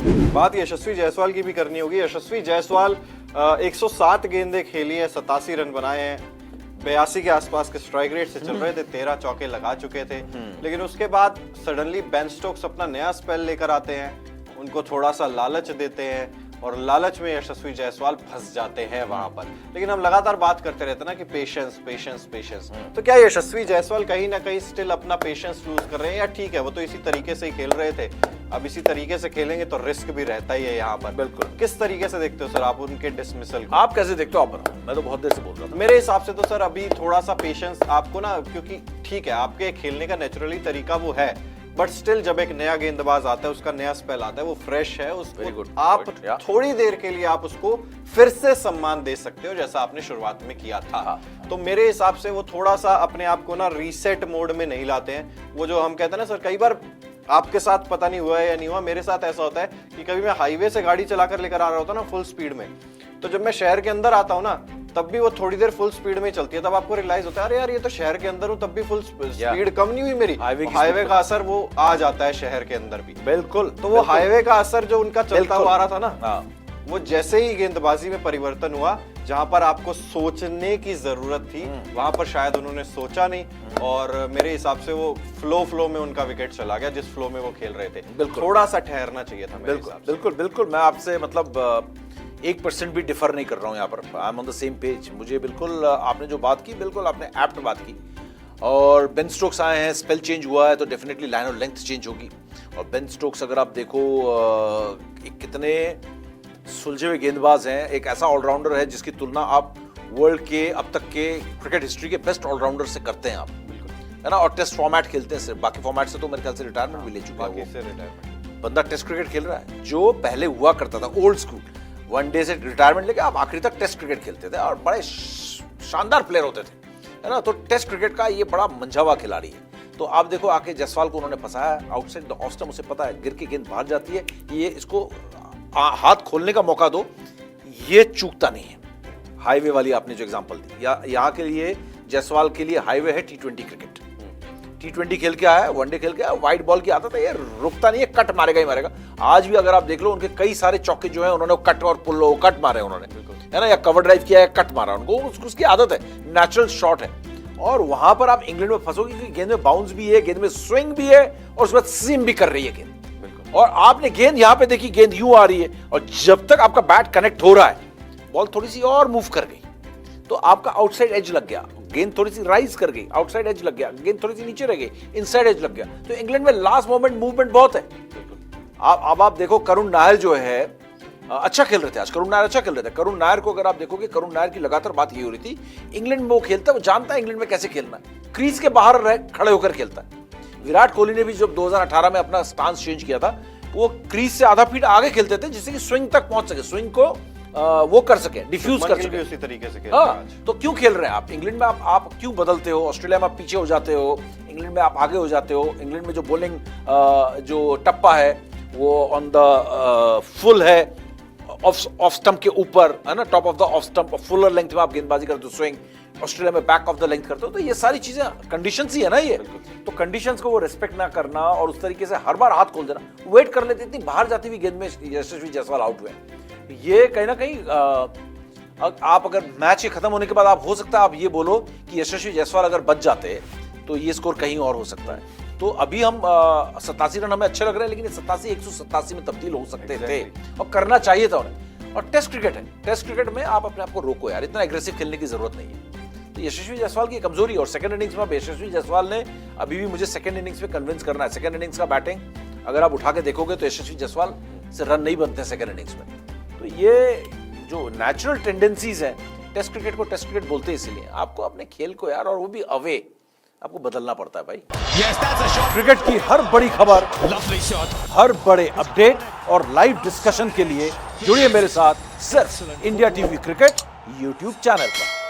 बात यशस्वी जायसवाल की भी करनी होगी। यशस्वी जायसवाल 107 गेंदें खेली है, 87 रन बनाए हैं, 82 के आसपास के स्ट्राइक रेट से चल रहे थे, 13 चौके लगा चुके थे। लेकिन उसके बाद सडनली बेन स्टोक्स अपना नया स्पेल लेकर आते हैं, उनको थोड़ा सा लालच देते हैं और लालच में यशस्वी जायसवाल फंस जाते हैं वहां पर। लेकिन हम लगातार बात करते रहते हैं ना कि पेशेंस पेशेंस पेशेंस, तो क्या यशस्वी जायसवाल कहीं ना कहीं स्टिल अपना पेशेंस लूज कर रहे हैं, या ठीक है वो तो इसी तरीके से ही खेल रहे थे, अब इसी तरीके से खेलेंगे तो रिस्क भी रहता ही है यहाँ पर। बिल्कुल। किस तरीके से देखते हो सर आप उनके डिसमिसल को? आप कैसे देखते हो? आप बताओ, मैं तो बहुत देर से बोल रहा था। मेरे हिसाब से तो सर अभी थोड़ा सा पेशेंस आपको ना, क्योंकि ठीक है आपके खेलने का नेचुरली तरीका वो है, बट स्टिल जब एक नया गेंदबाज आता है, उसका नया स्पेल आता है, वो फ्रेश है, उसको आप थोड़ी देर के लिए आप उसको फिर से सम्मान दे सकते हो जैसा आपने शुरुआत में किया था। तो मेरे हिसाब से वो थोड़ा सा अपने आप को ना रीसेट मोड में नहीं लाते हैं। वो जो हम कहते हैं ना सर, कई बार आपके साथ पता नहीं हुआ है या नहीं हुआ, मेरे साथ ऐसा होता है कि कभी मैं हाईवे से गाड़ी चलाकर लेकर आ रहा होता हूँ ना फुल स्पीड में, तो जब मैं शहर के अंदर आता हूँ ना तब भी वो थोड़ी देर फुल स्पीड में चलती है, तब आपको रियलाइज होता है अरे यार ये तो शहर के अंदर हूँ तब भी फुल स्पीड कम नहीं हुई मेरी। हाईवे का असर वो आ जाता है शहर के अंदर भी। बिल्कुल। तो वो हाईवे का असर जो उनका चलता हुआ आ रहा था ना, वो जैसे ही गेंदबाजी में परिवर्तन हुआ, जहां पर आपको सोचने की जरूरत थी वहां पर शायद उन्होंने सोचा नहीं, और मेरे हिसाब से वो फ्लो में उनका विकेट चला गया जिस फ्लो में वो खेल रहे थे। थोड़ा सा ठहरना चाहिए था मेरे हिसाब से। बिल्कुल बिल्कुल, मैं आपसे मतलब 1% भी डिफर नहीं कर रहा हूँ यहाँ पर। I am on the same page. मुझे बिल्कुल आपने जो बात की, बिल्कुल आपने एप्ट बात की। और बेन स्टोक्स आए हैं, स्पेल चेंज हुआ है तो डेफिनेटली लाइन और लेंथ चेंज होगी। और बेन स्टोक्स अगर आप देखो कितने सुलझे हुए गेंदबाज हैं, एक ऐसा ऑलराउंडर है जिसकी तुलना आप वर्ल्ड के अब तक के क्रिकेट हिस्ट्री के बेस्ट ऑलराउंडर से करते हैं आप, है ना। और टेस्ट फॉर्मेट खेलते हैं सिर्फ, बाकी फॉर्मेट से तो मेरे ख्याल से रिटायरमेंट भी ले चुका है। बंदा टेस्ट क्रिकेट खेल रहा है जो पहले हुआ करता था, ओल्ड स्कूल, वनडे से रिटायरमेंट लेके आप आखिरी तक टेस्ट क्रिकेट खेलते थे और बड़े शानदार प्लेयर होते थे, है ना। तो टेस्ट क्रिकेट का ये बड़ा मंझावा खिलाड़ी है। तो आप देखो आके जायसवाल को उन्होंने फंसाया आउटसाइड द ऑफ स्टंप, उसे पता है गिर के गेंद बाहर जाती है, ये इसको हाथ खोलने का मौका दो, ये चूकता नहीं है। हाईवे वाली आपने जो एग्जांपल दी, यहाँ के लिए जायसवाल के लिए हाईवे है T20 क्रिकेट। T20 खेल के आया है, वनडे खेल के आया, वाइड बॉल की आदत है, ये रुकता नहीं है, कट मारेगा ही मारेगा। आज भी अगर आप देख लो उनके कई सारे चौके जो है उन्होंने कट और पुल कट मारे उन्होंने, है ना, या कवर ड्राइव किया है, कट मारा उनको, उसकी आदत है, नेचुरल शॉट है। और वहां पर आप इंग्लैंड में फंसोगे क्योंकि गेंद में बाउंस भी है, गेंद में स्विंग भी है, और उसके बाद सीम भी कर रही है गेंद। और आपने गेंद यहां पे देखी, गेंद यूं आ रही है, और जब तक आपका बैट कनेक्ट हो रहा है, बॉल थोड़ी सी और मूव कर गई तो आपका आउटसाइड एज लग गया, गेंद थोड़ी सी राइज कर गई, आउटसाइड एज लग गया, गेंद थोड़ी सी नीचे रह गई, इनसाइड एज लग गया। तो इंग्लैंड में लास्ट मोमेंट मूवमेंट बहुत है। अब आप देखो करुण नायर जो है अच्छा खेल रहे थे आज, करुण नायर अच्छा खेल रहे थे। करुण नायर को अगर आप देखोगे, करुण नायर की लगातार बात ये हो रही थी, इंग्लैंड में वो खेलता है, वो जानता है इंग्लैंड में कैसे खेलना है, क्रीज के बाहर खड़े होकर खेलता है। विराट कोहली ने भी जब 2018 में अपना स्टांस चेंज किया था, वो क्रीज से आधा फीट आगे खेलते थे जिससे कि स्विंग तक पहुंच सके, स्विंग को वो कर सके, डिफ्यूज कर सके। उसी तरीके से तो क्यों खेल रहे हैं आप इंग्लैंड में? आप क्यों बदलते हो? ऑस्ट्रेलिया में आप पीछे हो जाते हो, इंग्लैंड में आप आगे हो जाते हो। इंग्लैंड में जो बॉलिंग जो टप्पा है वो ऑन द फुल है, ऑफ स्टंप के ऊपर, है ना, top of the off stump, Fuller length में आप गेंदबाजी करते हो, स्विंग। ऑस्ट्रेलिया में बैक ऑफ द लेंथ करते हो। तो ये सारी चीजें कंडीशंस ही है ना ये। तो कंडीशंस को वो रिस्पेक्ट ना करना और उस तरीके से हर बार हाथ खोल देना, वेट कर लेते, इतनी बाहर जाती हुई गेंद में यशस्वी जायसवाल आउट हुए। ये कहीं ना कहीं आप अगर मैच खत्म होने के बाद आप हो सकता है आप ये बोलो कि यशस्वी जायसवाल अगर बच जाते तो ये स्कोर कहीं और हो सकता है। तो अभी हम 87 रन हमें अच्छे लग रहे हैं, लेकिन 87 187 में तब्दील हो सकते थे और करना चाहिए था उन्हें। और टेस्ट क्रिकेट है, टेस्ट क्रिकेट में आप अपने आप को रोको यार, इतना एग्रेसिव खेलने की जरूरत नहीं है। तो यशस्वी जायसवाल की कमजोरी, और सेकंड इनिंग्स में यशस्वी जायसवाल ने अभी भी मुझे सेकंड इनिंग्स में कन्विंस करना है। सेकंड इनिंग्स का बैटिंग अगर आप उठा के देखोगे तो यशस्वी जायसवाल से रन नहीं बनते सेकंड इनिंग्स में। तो ये जो नेचुरल टेंडेंसीज हैं, टेस्ट क्रिकेट को टेस्ट क्रिकेट बोलते हैं, इसीलिए आपको अपने खेल को यार, और वो भी अवे, आपको बदलना पड़ता है भाई। क्रिकेट की हर बड़ी खबर, हर बड़े अपडेट और लाइव डिस्कशन के लिए जुड़िए मेरे साथ सिर्फ India TV cricket YouTube channel पर।